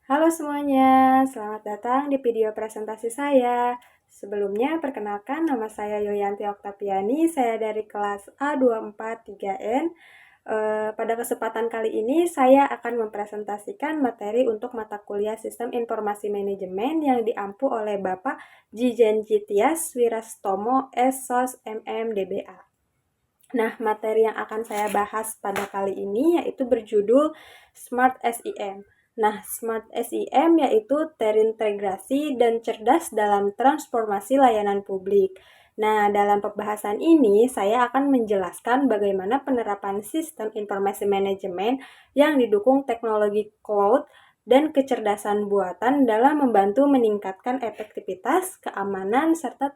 Halo semuanya, selamat datang di video presentasi saya. Sebelumnya, perkenalkan nama saya Yoyanti Oktaviani, saya dari kelas A243N. Pada kesempatan kali ini, saya akan mempresentasikan materi untuk mata kuliah Sistem Informasi Manajemen yang diampu oleh Bapak Jijen Jitias Wirastomo SOS MM DBA. Nah, materi yang akan saya bahas pada kali ini yaitu berjudul Smart SIM. Nah, Smart SIM yaitu terintegrasi dan cerdas dalam transformasi layanan publik. Nah, dalam pembahasan ini saya akan menjelaskan bagaimana penerapan sistem informasi manajemen yang didukung teknologi cloud dan kecerdasan buatan dalam membantu meningkatkan efektivitas, keamanan, serta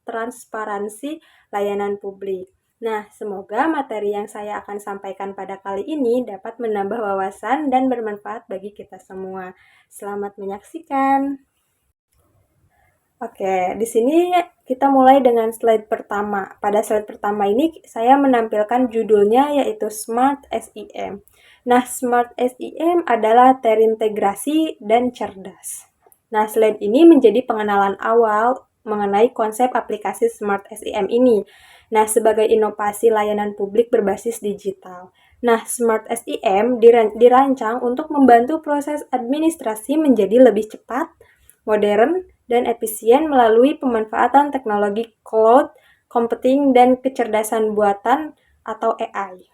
transparansi layanan publik. Nah, semoga materi yang saya akan sampaikan pada kali ini dapat menambah wawasan dan bermanfaat bagi kita semua. Selamat menyaksikan. Oke, di sini kita mulai dengan slide pertama. Pada slide pertama ini saya menampilkan judulnya yaitu Smart SIM. Nah, Smart SIM adalah terintegrasi dan cerdas. Nah, slide ini menjadi pengenalan awal mengenai konsep aplikasi Smart SIM ini. Nah, sebagai inovasi layanan publik berbasis digital. Nah, Smart SIM dirancang untuk membantu proses administrasi menjadi lebih cepat, modern, dan efisien melalui pemanfaatan teknologi cloud computing dan kecerdasan buatan atau AI.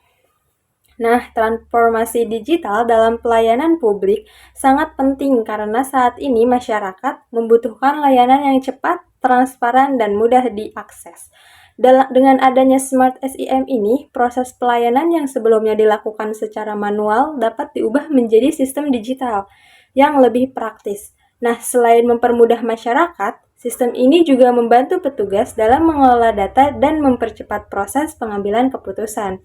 Nah, transformasi digital dalam pelayanan publik sangat penting karena saat ini masyarakat membutuhkan layanan yang cepat, transparan, dan mudah diakses. Dengan adanya Smart SIM ini, proses pelayanan yang sebelumnya dilakukan secara manual dapat diubah menjadi sistem digital yang lebih praktis. Nah, selain mempermudah masyarakat, sistem ini juga membantu petugas dalam mengelola data dan mempercepat proses pengambilan keputusan.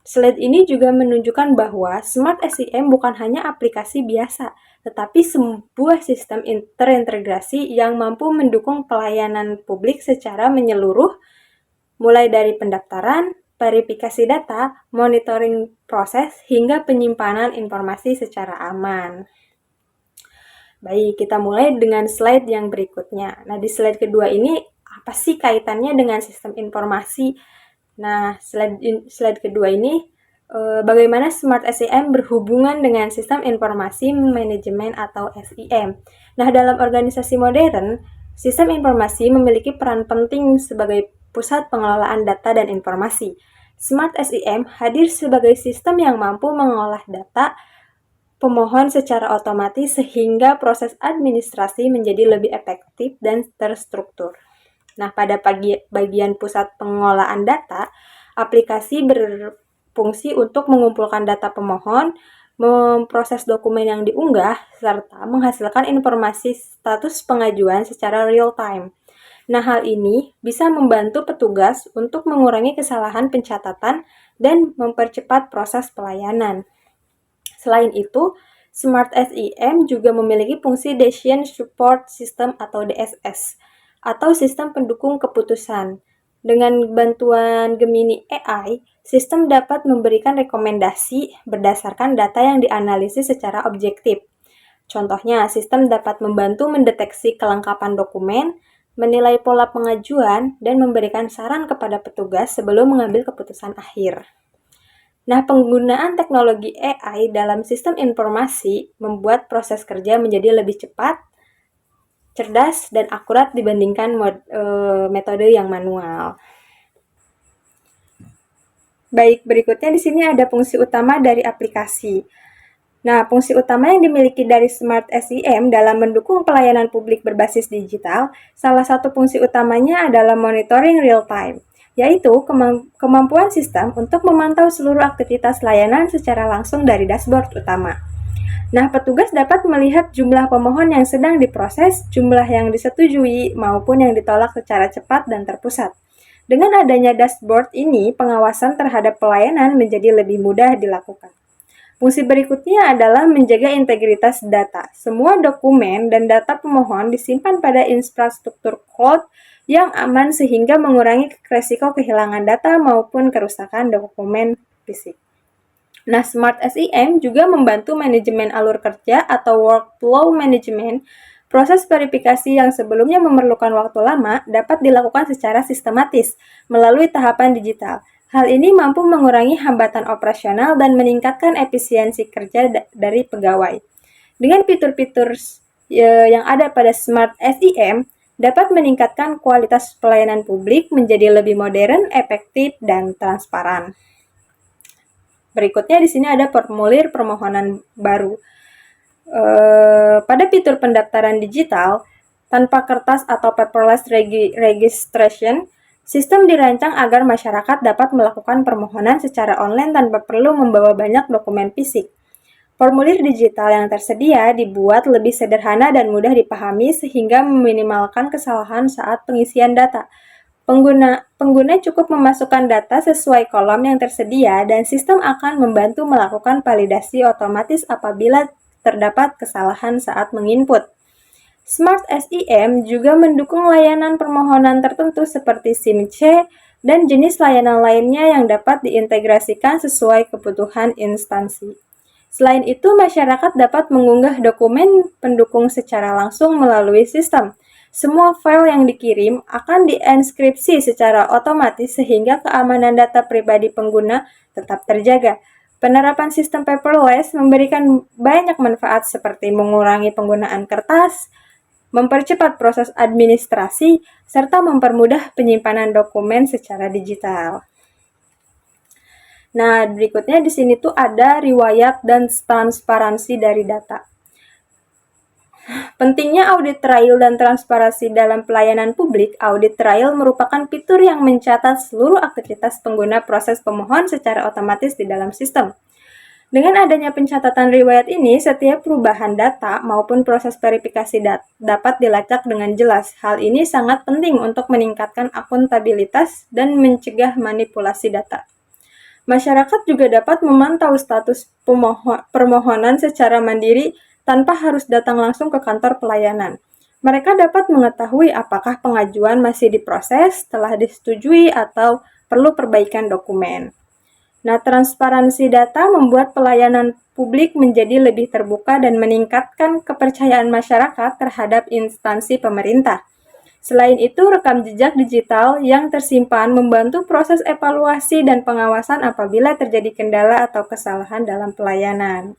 Slide ini juga menunjukkan bahwa Smart SIM bukan hanya aplikasi biasa, tetapi sebuah sistem terintegrasi yang mampu mendukung pelayanan publik secara menyeluruh, mulai dari pendaftaran, verifikasi data, monitoring proses, hingga penyimpanan informasi secara aman. Baik, kita mulai dengan slide yang berikutnya. Nah, di slide kedua ini, apa sih kaitannya dengan sistem informasi? Nah, slide kedua ini, bagaimana Smart SIM berhubungan dengan sistem informasi manajemen atau SIM. Nah, dalam organisasi modern, sistem informasi memiliki peran penting sebagai pusat pengelolaan data dan informasi. Smart SIM hadir sebagai sistem yang mampu mengolah data pemohon secara otomatis sehingga proses administrasi menjadi lebih efektif dan terstruktur. Nah, pada bagian pusat pengolahan data, aplikasi berfungsi untuk mengumpulkan data pemohon, memproses dokumen yang diunggah, serta menghasilkan informasi status pengajuan secara real time. Nah, hal ini bisa membantu petugas untuk mengurangi kesalahan pencatatan dan mempercepat proses pelayanan. Selain itu, Smart SIM juga memiliki fungsi Decision Support System atau DSS, atau sistem pendukung keputusan. Dengan bantuan Gemini AI, sistem dapat memberikan rekomendasi berdasarkan data yang dianalisis secara objektif. Contohnya, sistem dapat membantu mendeteksi kelengkapan dokumen, menilai pola pengajuan, dan memberikan saran kepada petugas sebelum mengambil keputusan akhir. Nah, penggunaan teknologi AI dalam sistem informasi membuat proses kerja menjadi lebih cepat, cerdas, dan akurat dibandingkan metode yang manual. Baik, berikutnya di sini ada fungsi utama dari aplikasi. Nah, fungsi utama yang dimiliki dari Smart SIM dalam mendukung pelayanan publik berbasis digital, salah satu fungsi utamanya adalah monitoring real time, yaitu kemampuan sistem untuk memantau seluruh aktivitas layanan secara langsung dari dashboard utama. Nah, petugas dapat melihat jumlah pemohon yang sedang diproses, jumlah yang disetujui, maupun yang ditolak secara cepat dan terpusat. Dengan adanya dashboard ini, pengawasan terhadap pelayanan menjadi lebih mudah dilakukan. Fungsi berikutnya adalah menjaga integritas data. Semua dokumen dan data pemohon disimpan pada infrastruktur cloud yang aman sehingga mengurangi risiko kehilangan data maupun kerusakan dokumen fisik. Nah, Smart SIM juga membantu manajemen alur kerja atau workflow management. Proses verifikasi yang sebelumnya memerlukan waktu lama dapat dilakukan secara sistematis melalui tahapan digital. Hal ini mampu mengurangi hambatan operasional dan meningkatkan efisiensi kerja dari pegawai. Dengan fitur-fitur yang ada pada Smart SIM, dapat meningkatkan kualitas pelayanan publik menjadi lebih modern, efektif, dan transparan. Berikutnya di sini ada formulir permohonan baru. Pada fitur pendaftaran digital, tanpa kertas atau paperless registration, sistem dirancang agar masyarakat dapat melakukan permohonan secara online tanpa perlu membawa banyak dokumen fisik. Formulir digital yang tersedia dibuat lebih sederhana dan mudah dipahami sehingga meminimalkan kesalahan saat pengisian data. Pengguna cukup memasukkan data sesuai kolom yang tersedia dan sistem akan membantu melakukan validasi otomatis apabila terdapat kesalahan saat menginput. Smart SIM juga mendukung layanan permohonan tertentu seperti SIM-C dan jenis layanan lainnya yang dapat diintegrasikan sesuai kebutuhan instansi. Selain itu, masyarakat dapat mengunggah dokumen pendukung secara langsung melalui sistem. Semua file yang dikirim akan dienkripsi secara otomatis sehingga keamanan data pribadi pengguna tetap terjaga. Penerapan sistem paperless memberikan banyak manfaat seperti mengurangi penggunaan kertas, mempercepat proses administrasi, serta mempermudah penyimpanan dokumen secara digital. Nah, berikutnya di sini tuh ada riwayat dan transparansi dari data. Pentingnya audit trail dan transparansi dalam pelayanan publik. Audit trail merupakan fitur yang mencatat seluruh aktivitas pengguna proses pemohon secara otomatis di dalam sistem. Dengan adanya pencatatan riwayat ini, setiap perubahan data maupun proses verifikasi dapat dilacak dengan jelas. Hal ini sangat penting untuk meningkatkan akuntabilitas dan mencegah manipulasi data. Masyarakat juga dapat memantau status permohonan secara mandiri tanpa harus datang langsung ke kantor pelayanan. Mereka dapat mengetahui apakah pengajuan masih diproses, telah disetujui, atau perlu perbaikan dokumen. Nah, transparansi data membuat pelayanan publik menjadi lebih terbuka dan meningkatkan kepercayaan masyarakat terhadap instansi pemerintah. Selain itu, rekam jejak digital yang tersimpan membantu proses evaluasi dan pengawasan apabila terjadi kendala atau kesalahan dalam pelayanan.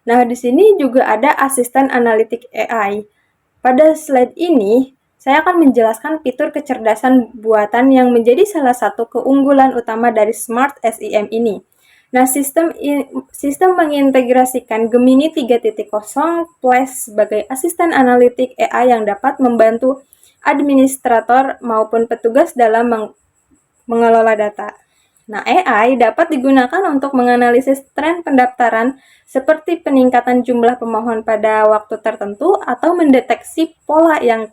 Nah, di sini juga ada asisten analitik AI. Pada slide ini, saya akan menjelaskan fitur kecerdasan buatan yang menjadi salah satu keunggulan utama dari Smart SIM ini. Nah, sistem mengintegrasikan Gemini 3.0 Plus sebagai asisten analitik AI yang dapat membantu administrator maupun petugas dalam mengelola data. Nah, AI dapat digunakan untuk menganalisis tren pendaftaran seperti peningkatan jumlah pemohon pada waktu tertentu atau mendeteksi pola yang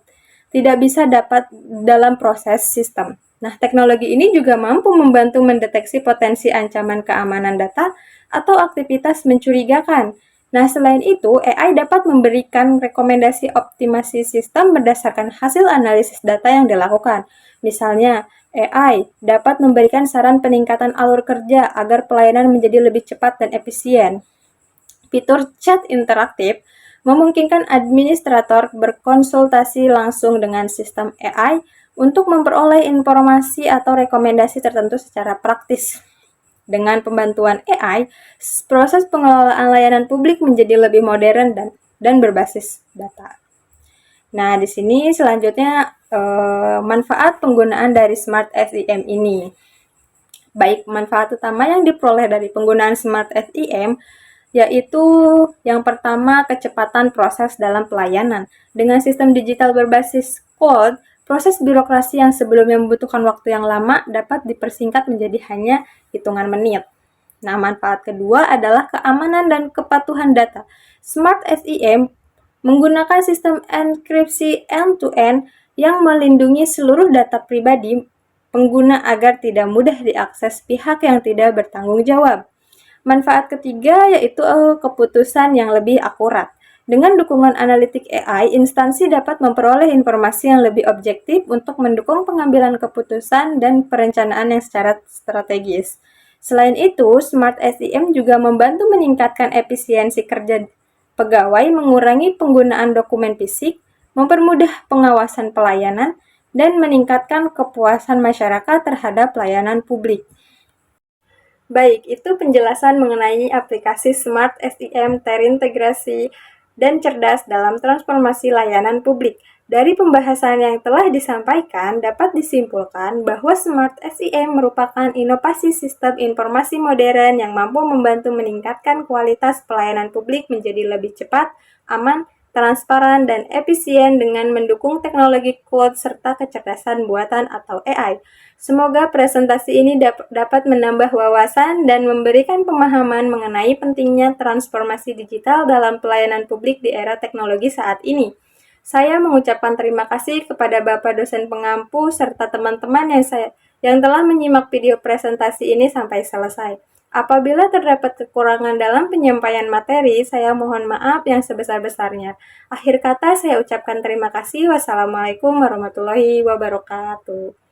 tidak bisa dapat dalam proses sistem. Nah, teknologi ini juga mampu membantu mendeteksi potensi ancaman keamanan data atau aktivitas mencurigakan. Nah, selain itu, AI dapat memberikan rekomendasi optimasi sistem berdasarkan hasil analisis data yang dilakukan. Misalnya, AI dapat memberikan saran peningkatan alur kerja agar pelayanan menjadi lebih cepat dan efisien. Fitur chat interaktif memungkinkan administrator berkonsultasi langsung dengan sistem AI untuk memperoleh informasi atau rekomendasi tertentu secara praktis. Dengan pembantuan AI, proses pengelolaan layanan publik menjadi lebih modern dan berbasis data. Nah, di sini selanjutnya manfaat penggunaan dari Smart SIM ini. Baik, manfaat utama yang diperoleh dari penggunaan Smart SIM yaitu yang pertama, kecepatan proses dalam pelayanan. Dengan sistem digital berbasis cloud, proses birokrasi yang sebelumnya membutuhkan waktu yang lama dapat dipersingkat menjadi hanya hitungan menit. Nah, manfaat kedua adalah keamanan dan kepatuhan data. Smart SIM menggunakan sistem enkripsi end-to-end yang melindungi seluruh data pribadi pengguna agar tidak mudah diakses pihak yang tidak bertanggung jawab. Manfaat ketiga yaitu keputusan yang lebih akurat. Dengan dukungan analitik AI, instansi dapat memperoleh informasi yang lebih objektif untuk mendukung pengambilan keputusan dan perencanaan yang secara strategis. Selain itu, Smart SIM juga membantu meningkatkan efisiensi kerja pegawai, mengurangi penggunaan dokumen fisik, mempermudah pengawasan pelayanan, dan meningkatkan kepuasan masyarakat terhadap pelayanan publik. Baik, itu penjelasan mengenai aplikasi Smart SIM terintegrasi dan cerdas dalam transformasi layanan publik. Dari pembahasan yang telah disampaikan, dapat disimpulkan bahwa Smart SIM merupakan inovasi sistem informasi modern yang mampu membantu meningkatkan kualitas pelayanan publik menjadi lebih cepat, aman, transparan, dan efisien dengan mendukung teknologi cloud serta kecerdasan buatan atau AI. Semoga presentasi ini dapat menambah wawasan dan memberikan pemahaman mengenai pentingnya transformasi digital dalam pelayanan publik di era teknologi saat ini. Saya mengucapkan terima kasih kepada Bapak dosen pengampu serta teman-teman yang telah menyimak video presentasi ini sampai selesai. Apabila terdapat kekurangan dalam penyampaian materi, saya mohon maaf yang sebesar-besarnya. Akhir kata saya ucapkan terima kasih. Wassalamualaikum warahmatullahi wabarakatuh.